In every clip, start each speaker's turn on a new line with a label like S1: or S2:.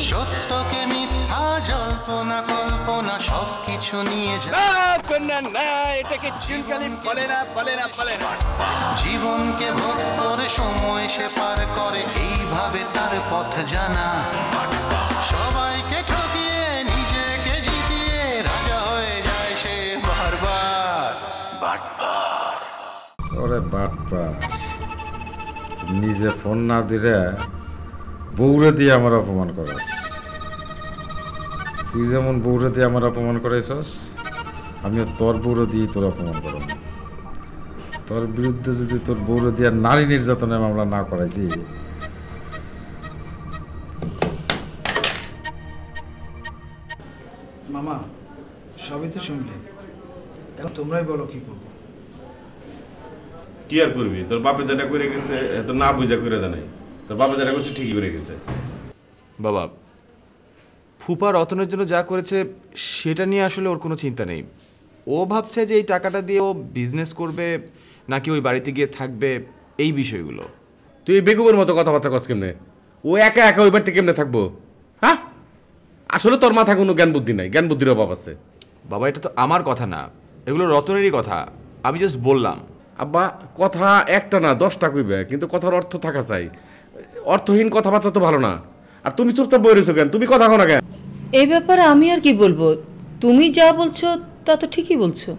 S1: সত্যকে মিথ্যা জল্পনা কল্পনা সবকিছু নিয়ে
S2: এটাকে চিনকালি বলে না বলে না বলে না।
S1: জীবনকে ভোগ করে সময় সে পার করে এইভাবে তার পথ জানা। সবাইকে ঠকিয়ে নিজেকে জিতিয়ে রাজা হয়ে যায় সে বারবার। বাটপার
S3: ওরে বাটপার, নিজে ফোন না দিলে বউরে দিয়ে আমার অপমান করাস। তুই যেমন বউরে দিয়ে আমার অপমান করেছস, আমিও তোর বউরে দিয়ে তোর অপমান করব। তোর বিরুদ্ধে যদি তোর বউরে দিয়ে নারী নির্যাতনের মামলা না করাইছি,
S4: মামা সবই তো শুনলে, এখন তোমরাই বলো কি করবো।
S5: কি আর করবি, তোর বাপে যেটা করে গেছে তো না বুঝা করে দেয় নাই। তোর বাপে যেটা করছে ঠিকই করে গেছে।
S6: বাবা, ফুপা রতনের জন্য যা করেছে সেটা নিয়ে আসলে ওর কোনো চিন্তা নেই। ও ভাবছে যে এই টাকাটা দিয়ে ও বিজনেস করবে নাকি ওই বাড়িতে গিয়ে থাকবে, এই বিষয়গুলো।
S5: তুই এই বেকুবের মতো কথাবার্তা কস কেমনে? ও একা একা ওই বাড়িতে কেমনে থাকবো? হ্যাঁ, আসলে তোর মাথা কোনো জ্ঞান বুদ্ধি নাই, জ্ঞান বুদ্ধির অভাব আছে।
S6: বাবা, এটা তো আমার কথা না, এগুলো রতনেরই কথা, আমি জাস্ট বললাম।
S5: আব্বা, কথা একটা না 10টা কইবে, কিন্তু কথার অর্থ থাকা চাই। অর্থহীন কথাবার্তা তো ভালো না। আর তুমি চুপচাপ বই রয়েছো কেন? তুমি কথা কও না কেন?
S7: এই ব্যাপারে আমি আর কি বলবো, তুমি যা বলছো তা তো ঠিকই বলছো।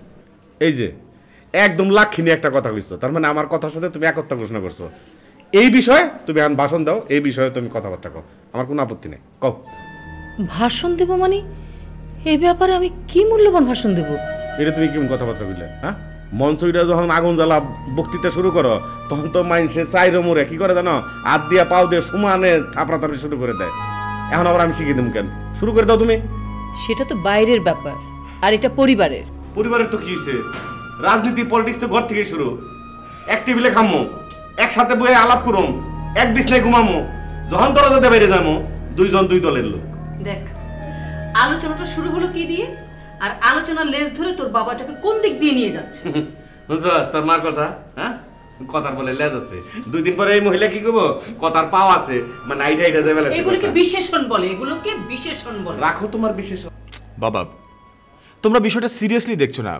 S5: এই যে একদম লাক্ষিনী একটা কথা কইছো, তার মানে আমার কথার সাথে তুমি একত্র ঘোষণা করছো। এই বিষয়ে তুমি এখন ভাষণ দাও, এই বিষয়ে তুমি কথাবার্তা কও, আমার কোনো আপত্তি নেই, কও।
S7: ভাষণ দেব মানে? এই ব্যাপারে আমি কি মূল্যবান ভাষণ দেব?
S5: এটা তুমি কেমন কথাবার্তা কইলে? হ্যাঁ, মঞ্চইটা যখন আগুন জ্বালা বক্তৃতা শুরু করো, তখন তো মাইনসে চাইরো মোড়ে কি করে জানো, হাত দিয়া পাও দিয়ে সমানে থাপড়া থাপড়ি শুরু করে দেয়। এখন আবার আমি শিখিয়ে দেবো কেন? শুরু করে দাও তুমি।
S7: সেটা তো বাইরের ব্যাপার, আর এটা পরিবারের।
S5: পরিবারের তো কি হয়েছে? রাজনীতি পলিটিক্স তো ঘর থেকে শুরু। এক টেবিলে খামো, একসাথে বসে আলাপ করুম, এক বিছনায় ঘুমামো, যখন দরজাতে বাইরে যাবো দুইজন দুই দলের লোক।
S7: দেখ, আলোচনাটা শুরু হলো কি দিয়ে, আর আলোচনার লেজ ধরে তোর বাবাটাকে কোন দিক দিয়ে নিয়ে যাচ্ছে।
S5: বুঝছস তোর মার কথা? হ্যাঁ, কথার বলে লেজ আছে। 2 দিন পরে এই মহিলা কি করবো, কথার পাও আছে, মানে আইটা আইটা যাবে।
S7: এগুলোকে বিশেষণ বলে, এগুলোকে বিশেষণ বলে।
S5: রাখো তোমার বিশেষণ।
S6: বাবা, তোমরা বিষয়টা সিরিয়াসলি দেখছো না।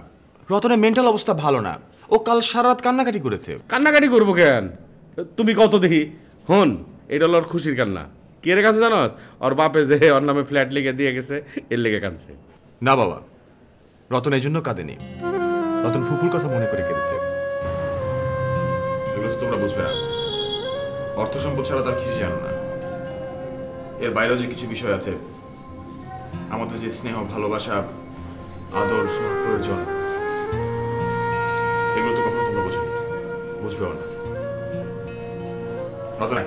S6: রতনের মেন্টাল অবস্থা ভালো না, ও কাল সারা রাত কান্নাকাটি করেছে।
S5: কান্নাকাটি করবো কেন? তুমি কত দেখি হন, এটা হলো ওর খুশির কান্না। কে রে কাছে জানোস? ওর বাপে যে ওর নামে ফ্ল্যাট লিখে দিয়ে গেছে, এর লেগে কাঁদছে।
S6: না বাবা, রতন এই জন্য কাঁদেনি, রতন ফুপুর কথা মনে করে কেঁদেছে।
S8: এগুলো তো তোমরা বুঝবে না, অর্থ সম্পদ ছাড়া তার কিছু জানো না। এর বাইরেও যে কিছু বিষয় আছে, আমাদের যে স্নেহ, ভালোবাসা, আদর, সোহাগ প্রয়োজন, এগুলো তো কখনো তোমরা বুঝবেও না। রতন,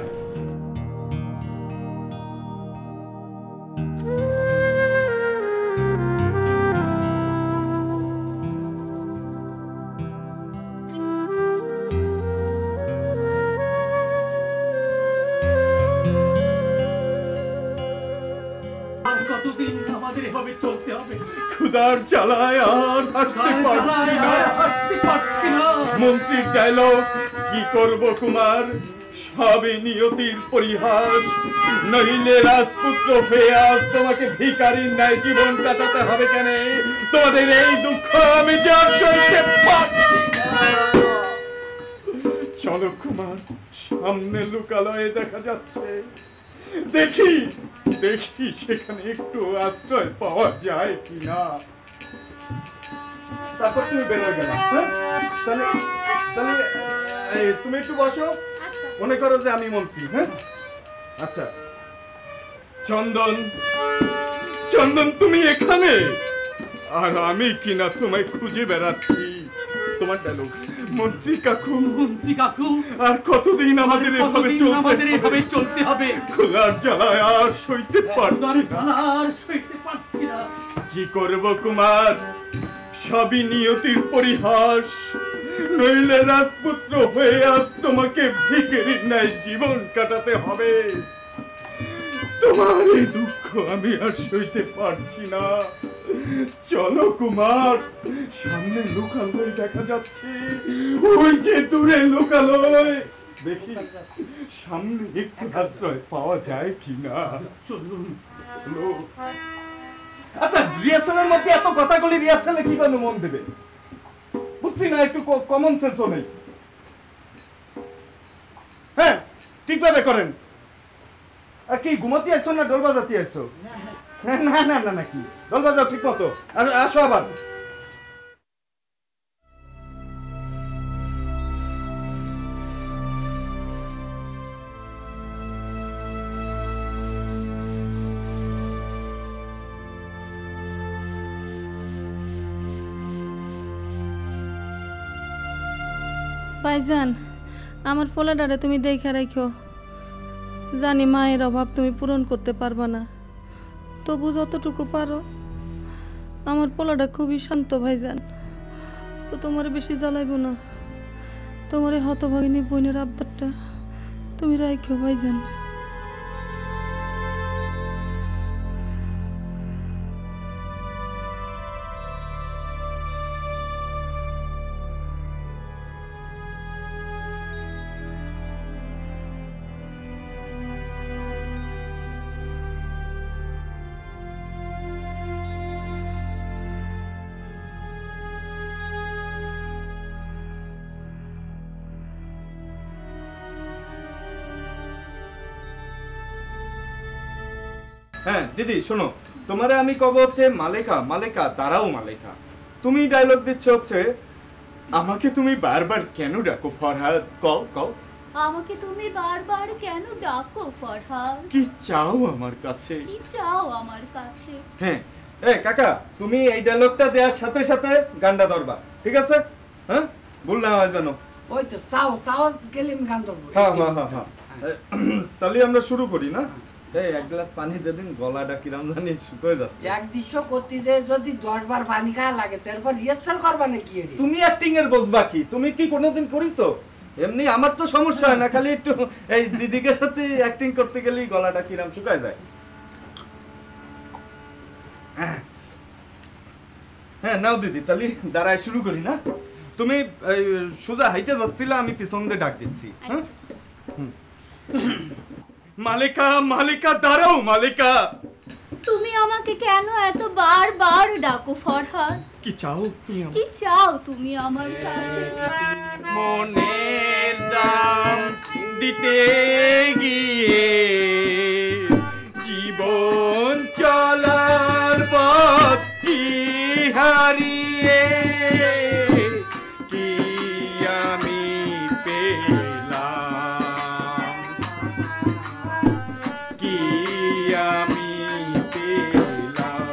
S2: কতদিন আমাদের এভাবে চলতে হবে? ক্ষুধার জ্বালায় আর হাঁটতে পারছি না। মন্ত্রীর ডায়লগ, কি করব কুমার, সবই নিয়তির পরিহাস। নইলে রাজপুত্র হয়ে আজ তোমাকে ভিখারির ন্যায় জীবন কাটাতে হবে কেন? তোমাদের এই দুঃখ আমি যার সইতে পারছি না। চলো কুমার, সামনে লোকালয়ে দেখা যাচ্ছে, দেখি দেখি সেখানে একটু আশ্রয় পাওয়া যায় কিনা। তারপর তুমি বের হয়ে গেলা। তাহলে তাহলে তুমি একটু বসো, মনে করো যে আমি মন্ত্রী। হ্যাঁ, আচ্ছা। চন্দন, চন্দন তুমি এখানে, আর আমি কিনা তোমায় খুঁজে বেড়াচ্ছি। তোমার ডায়লগ, মন্ত্রী কাকু, মন্ত্রী কাকু, আর কতদিন আমাদের এভাবে চলতে হবে? খোলার জ্বালায় আর সইতে পারছি না। কি করব কুমার, সবই নিয়তির পরিহাস। নইলে রাজপুত্র হয়ে আজ তোমাকে ভিখারির ন্যায় জীবন কাটাতে হবে। তোমার এই দুঃখ আমি আর সইতে পারছি না। চলো কুমার, সামনে লোকালয় দেখা যাচ্ছে, ওই যে দূরে লোকালয়, দেখি সামনে একটু আশ্রয় পাওয়া যায় কিনা। আচ্ছা রিহার্সালের মধ্যে এত কথাগুলি রিহার্সালে কিভাবে মন দেবে বুঝছি না, একটু কমন সেন্সও নেই। হ্যাঁ ঠিকভাবে করেন। আর কি ঘুমাতে আসছো না ঢোল বাজাতে আসছো? না না না না কি ঢোল বাজাও ঠিক মতো, আসো আবার।
S9: ভাইজান আমার পোলাডারে তুমি দেখে রাখো, জানি মায়ের অভাব তুমি পূরণ করতে পারবা না, তবু যতটুকু পারো। আমার পোলাটা খুবই শান্ত ভাইজান, তো তোমার বেশি জ্বালাইব না। তোমার এই হতভাগিনী বোনের আবদারটা তুমি রাখো ভাইজান।
S2: হ্যাঁ দিদি শোনো, তোমারে আমি কব হচ্ছে মালেকা মালেকা দাঁড়াও মালেকা। তুমি ডায়লগ দিচ্ছ হচ্ছে আমাকে তুমি বারবার কেন ডাকো ফরহাদ, কও কও
S10: আমাকে তুমি বারবার কেন ডাকো ফরহাদ?
S2: কি চাও আমার কাছে?
S10: কি চাও আমার কাছে?
S2: হ্যাঁ এ কাকা তুমি এই ডায়লগটা দেওয়ার সাথে সাথে গানটা ধরবা, ঠিক আছে? হ্যাঁ বললাম যেন
S11: ওই তো চাও চাও গেলিম গান ধরবো।
S2: হ্যাঁ হ্যাঁ হ্যাঁ হ্যাঁ তাহলে আমরা শুরু করি না? এই এক গ্লাস পানি দিয়ে দিন, গলাটা কিরাম জানি শুকিয়ে যাচ্ছে।
S11: এক দৃশ্য করতে যে যদি 10 বার পানি খাওয়া লাগে তারপর রিহার্সাল করবা নাকি?
S2: তুমি অ্যাক্টিং এর বুঝবা কি? তুমি কি কোনোদিন করিছো? এমনি আমার তো সমস্যা হয় না, খালি একটু এই দিদিকে সাথে অ্যাক্টিং করতে গেলেই গলাটা কিরাম শুকায় যায়। হ্যাঁ নাও দিদি তাহলে দাঁড়ায় শুরু করি না? তুমি সোজা হাইটে যাচ্ছিলে, আমি পিছন দিয়ে ডাক দিচ্ছি। হ্যাঁ মালিকা মালিকা দাঁড়াও মালিকা।
S10: তুমি আমাকে কেন এত বারবার ডাকো ফরহাদ?
S2: কি চাও তুমি?
S10: কি চাও তুমি আমার কাছে?
S2: মনের দাম দিতে গিয়ে জীবন চলার পথ কি হারিয়ে কি আমি পেলাম, কি আমি পেলাম।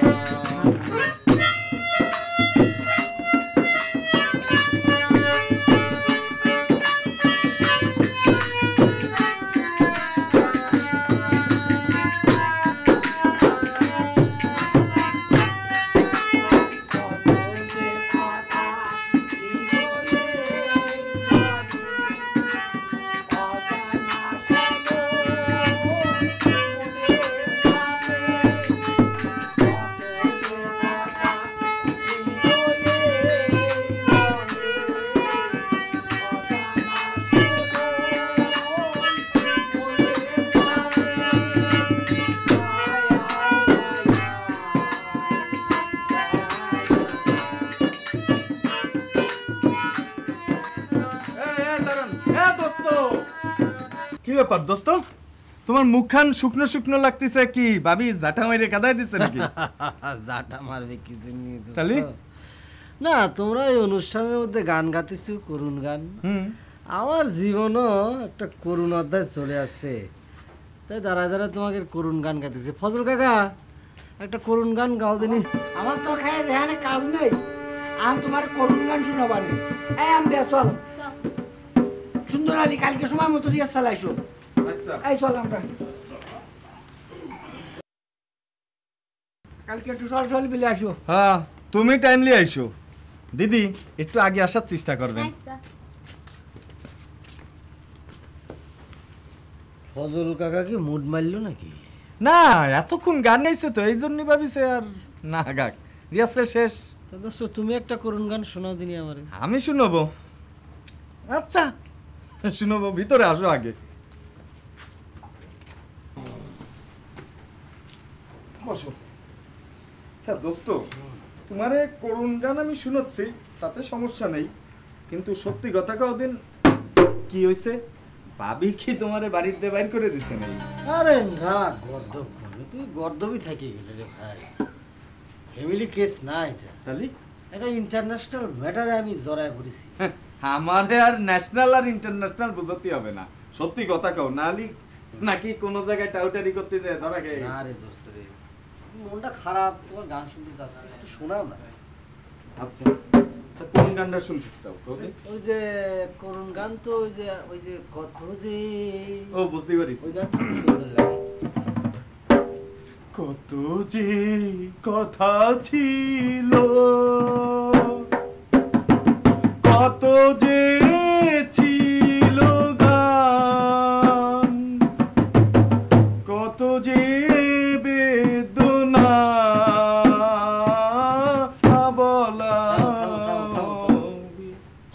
S2: কি ব্যাপার দোস্ত, তোমার মুখখান শুকনো শুকনো লাগতেছে, কি ভাবি জাটা মাইরে কাদাই দিচ্ছে নাকি?
S12: জাটা মারবে কিছু নিয়ে
S2: তাহলে
S12: না, তোমরা এই অনুষ্ঠানের মধ্যে গান গাইতেছো, করুণ গান। আমার জীবনও একটা করুণ অধ্যায় চলে আসছে, তাই দাঁড়ায় দাঁড়ায় তোমাকে করুণ গান গাইতেছি। ফজল কাকা একটা করুণ গান গাও দিনি।
S11: আমার তো খায় ধ্যানে কাজ নেই, আমি তোমার করুণ গান শোনাবানি। এই আমি চল সুন্দর আলী, কালকে সময় মতো রিহার্সাল আইসো। এই চল আমরা কালকে একটু সল বিলে আসো।
S2: হ্যাঁ তুমি টাইমলি আইসো। দিদি একটু আগে আসার চেষ্টা করবেন।
S12: ফজল কাকা কি মুড মারলো নাকি?
S2: না এতক্ষণ গান গাইছে তো, এই জন্যই ভাবিছে আর না গাক, রিহার্সাল শেষ।
S12: তুমি একটা করুণ গান শোনাও দিনি আমারে।
S2: আমি শুনবো। আচ্ছা শুনো, ভিতরে আসো আগে। বসো। আচ্ছা দোস্ত, তোমারে করুণ গান আমি শুনছি, তাতে সমস্যা নেই, কিন্তু সত্যি কথা কাও দিন কি হয়েছে? ভাবি কি তোমারে বাড়িতে বাইর করে দিছে নাকি?
S12: আরে না, গর্দব করবে, তুই গর্দবই থাকি গেলে রে ভাই। ফ্যামিলি কেস না এটা,
S2: তাহলে
S12: এটা ইন্টারন্যাশনাল ম্যাটারে আমি জড়ায় পড়েছি।
S2: আমারে আর ন্যাশনাল আর ইন্টারন্যাশনাল বুঝতে হবে না, সত্যি কথা কাও, নালি নাকি কোন জায়গায় টাউটারি করতে যায় ধরা খেয়ে?
S12: না রে দোস্ত রে, মনটা খারাপ, তোমার গান শুনতে যাচ্ছি, একটু শোনাও না।
S2: আচ্ছা আচ্ছা, কোন গানটা শুনতে চাও?
S12: ওই যে করুণ গান তো, ওই যে কত যে,
S2: ও বুঝতে পারিস,
S12: ওই গানটা সুন্দর লাগে।
S2: কত যে কথা ছিল, কত যে ছিল গান, কত যে বেদনা বলা।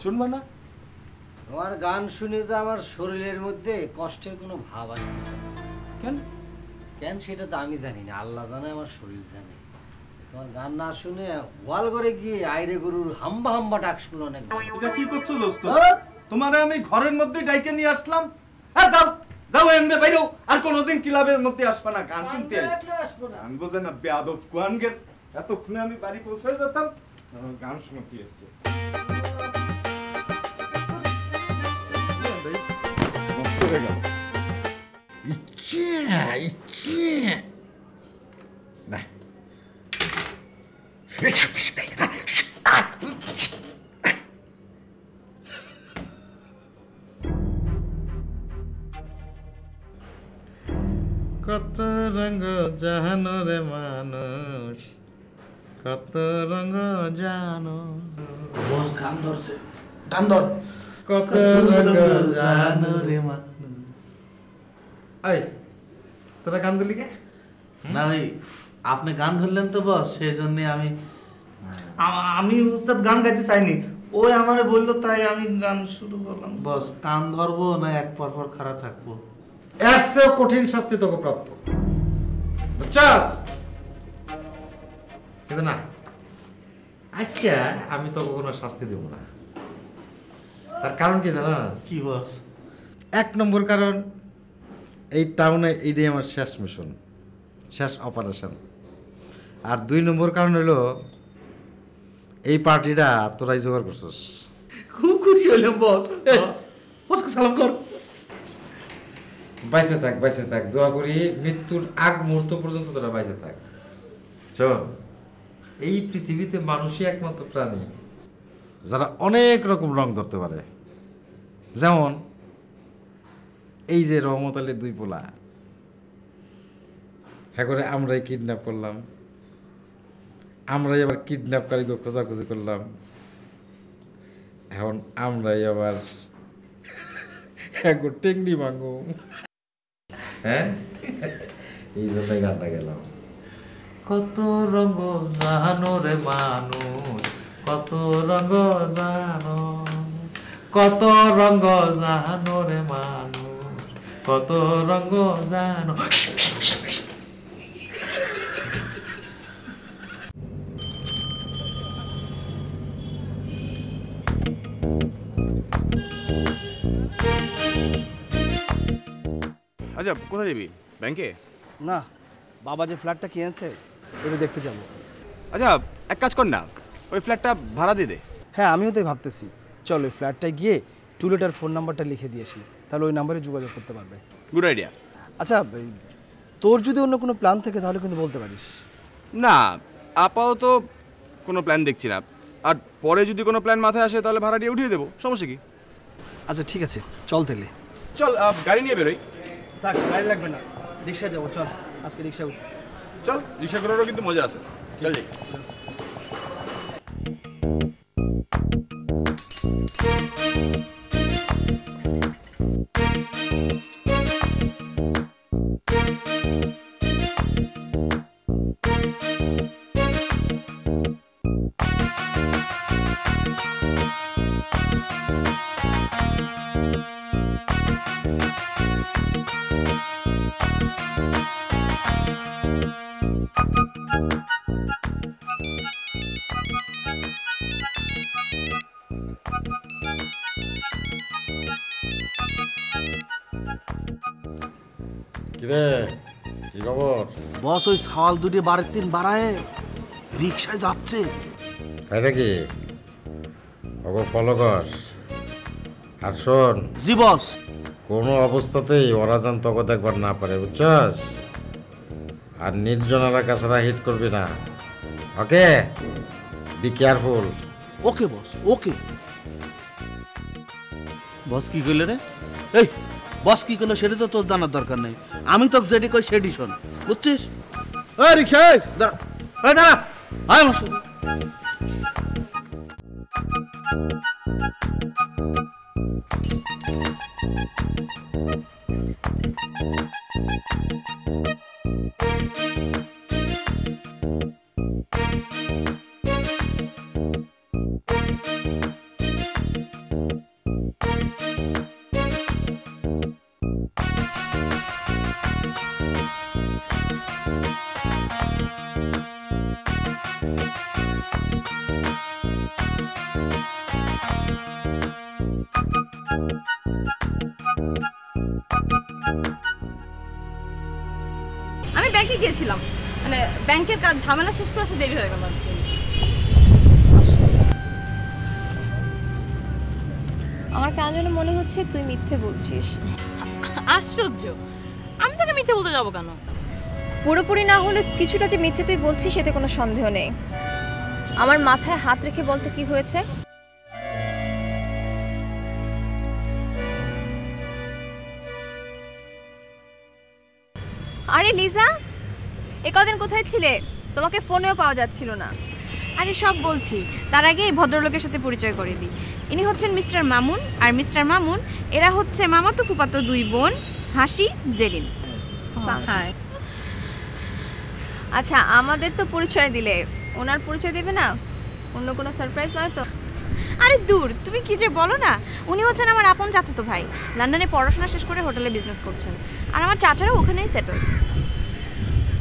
S2: শুনবা না?
S12: তোমার গান শুনে তো আমার শরীরের মধ্যে কষ্টের কোনো ভাব আসতেছে।
S2: কেন
S12: কেন সেটা তো আমি জানি না, আল্লাহ জানে, আমার শরীর জানে। তোমার গান না শুনে ওয়াল করে গিয়ে আইরে গরুর হাম্বা হাম্বা ডাক শুনলো অনেক।
S2: এটা কি করছো দোস্ত? তোমারে আমি ঘরের মধ্যে ডাইকে নিয়ে আসলাম, আর যাও যাও এমনি বাইরো, আর কোনোদিন ক্লাবের মধ্যে আসবে না, গান শুনতে আসবো না। আমি বুঝে না বেয়াদব কুয়ানগের, এতক্ষণে আমি বাড়ি পৌঁছে যেতাম, গান শুনতে আসছে।
S3: কত রঙ জানো রে মানুষ, কত রঙ জানো।
S4: বস গান ধরছে, টান ধর।
S3: কত রঙ জানো রে মানুষ। এই তোরা গান দিলি কে?
S13: না ভাই, আপনি গান ধরলেন তো বস, সেই জন্য আমি উস্তাদ গান গাইতে চাইনি, ওই আমারে বললো তাই আমি গান শুরু করলাম। বস কান ধরবো না এক পর পর খাড়া থাকবো?
S3: এর চেয়ে কঠিন শাস্তি তোকে প্রাপ্য, বুঝছস? কিন্তু না, আজকে আমি তোকে কোনো শাস্তি দেব না। তার কারণ কি জানাস?
S13: কি বস?
S3: 1 নম্বর কারণ, এই টাউনে এইটাই আমার শেষ মিশন, শেষ অপারেশন। আর 2 নম্বর কারণ হলো, এই পার্টিটা তোরাই জোগাড় করছিস।
S13: খুব খুশি হইলাম বস, বসকে সালাম কর।
S3: বাইসে থাক, বাইসে থাক, দোয়া করি মৃত্যুর আগ মুহূর্ত পর্যন্ত তোরা বাইসে থাক। শোন, এই পৃথিবীতে মানুষই একমাত্র প্রাণী যারা অনেক রকম রং ধরতে পারে। যেমন এই যে রহমত আলীর 2 পোলা, হ্যাঁ করে আমরাই কিডন্যাপ করলাম, আমরাই আবার কিডন্যাপকারীকে খোঁজাখুঁজি করলাম, এখন আমরাই আবার টেংরি ভাঙো। হ্যাঁ, এই জন্যই গানটা গেলাম। কত রঙ জানো রে মানুষ, কত রঙ জানো, কত রঙ জানো রে মানুষ, কত রঙ জানো।
S6: আচ্ছা, কোথায় যাবি? ব্যাংকে?
S4: না, বাবা যে ফ্ল্যাটটা কিনেছে ওটা দেখতে যাব।
S6: আচ্ছা, এক কাজ কর না, ওই ফ্ল্যাটটা ভাড়া দিয়ে দে।
S4: হ্যাঁ, আমিও তাই ভাবতেছি। চল ওই ফ্ল্যাটটায় গিয়ে টুলেটার ফোন নাম্বারটা লিখে দিয়ে আসি, তাহলে ওই নাম্বারে যোগাযোগ করতে পারবে।
S6: Good idea.
S4: আচ্ছা, তোর যদি অন্য কোনো প্ল্যান থাকে তাহলে কিন্তু বলতে পারিস।
S6: না, আপাতত কোনো প্ল্যান দেখছি না, আর পরে যদি কোনো প্ল্যান মাথায় আসে তাহলে ভাড়া দিয়ে উঠিয়ে দেবো, সমস্যা কি?
S4: আচ্ছা ঠিক আছে, চল তাহলে।
S6: চল, গাড়ি নিয়ে বেরোই।
S4: থাক, গাড়ি লাগবে না, রিক্সায় যাবো। চল আজকে রিক্সা উঠ।
S6: চল, রিক্সা করারও কিন্তু মজা আছে। চল যাই।
S3: কিরে কি খবর?
S14: বস ওই সওয়াল দুটি বারের দিন বাড়ায় রিক্সায় যাচ্ছে।
S3: তাই নাকি? ওকে ফলো কর। আর শোন।
S14: জি বস।
S3: কোনো অবস্থাতেই ওরা যেন তোকে দেখবার না পারে, বুঝছস? আর নির্জন এলাকা ছাড়া হিট করবি না। ওকে, বি কেয়ারফুল।
S14: ওকে বস, ওকে। বস কি কইলে রে? এই বস কি কইলো সেটা তো তোর জানার দরকার নেই। আমি তো যেটি কই সেটি শোন, বুঝছিস? এই রিক্সা, এই দাঁড়া, এই দাঁড়া, আয় আমার সাথে।
S15: আমি ব্যাংকে গিয়েছিলাম, মানে ব্যাংকের কাজ ঝামেলা শেষ করে আসতে দেরি হয়ে গেল।
S16: আমার কেন যেন মনে হচ্ছে তুই মিথ্যে বলছিস।
S15: আশ্চর্য, আমি তোকে মিথ্যে বলতে যাবো কেন?
S16: পুরোপুরি না হলে কিছুটা যে মিথ্যে তুই বলছিস এতে কোনো সন্দেহ নেই। আমার মাথায় হাত রেখে বলতে কি হয়েছে? আরে লিজা, এ কদিন কোথায় ছিলে? তোমাকে ফোনেও পাওয়া যাচ্ছিল না।
S15: আরে সব বলছি, তার আগে এই ভদ্রলোকের সাথে পরিচয় করে দিই। ইনি হচ্ছেন মিস্টার মামুন, আর মিস্টার মামুন এরা হচ্ছে মামাতো ফুফাতো দুই বোন, হাসি, জেরিন।
S16: হাই। আচ্ছা, আমাদের তো পরিচয় দিলে, ওনার পরিচয় দেবে না? অন্য কোনো সারপ্রাইজ নয় তো?
S15: আরে দূর, তুমি কি যে বলো না। উনি হচ্ছেন আমার আপন চাচাতো ভাই, লন্ডনে পড়াশোনা শেষ করে হোটেলে বিজনেস করছেন, আর আমার চাচারা ওখানেই সেটেল।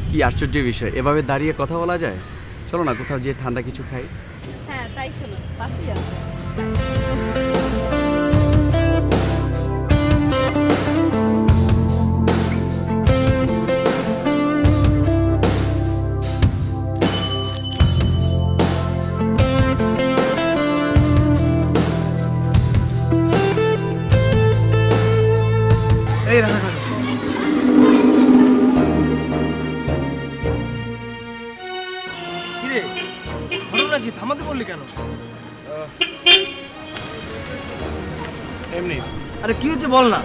S17: কি আশ্চর্য বিষয়, এভাবে দাঁড়িয়ে কথা বলা যায়? চলো না কোথাও যেয়ে ঠান্ডা কিছু খাই।
S15: হ্যাঁ তাই, চলো, পাশেই আছে।
S14: এই রাখা রাখা।
S4: কিরে, ঘটনা কি? থামাতে বললি কেন?
S14: এমনি।
S4: আরে কি হয়েছে বল না।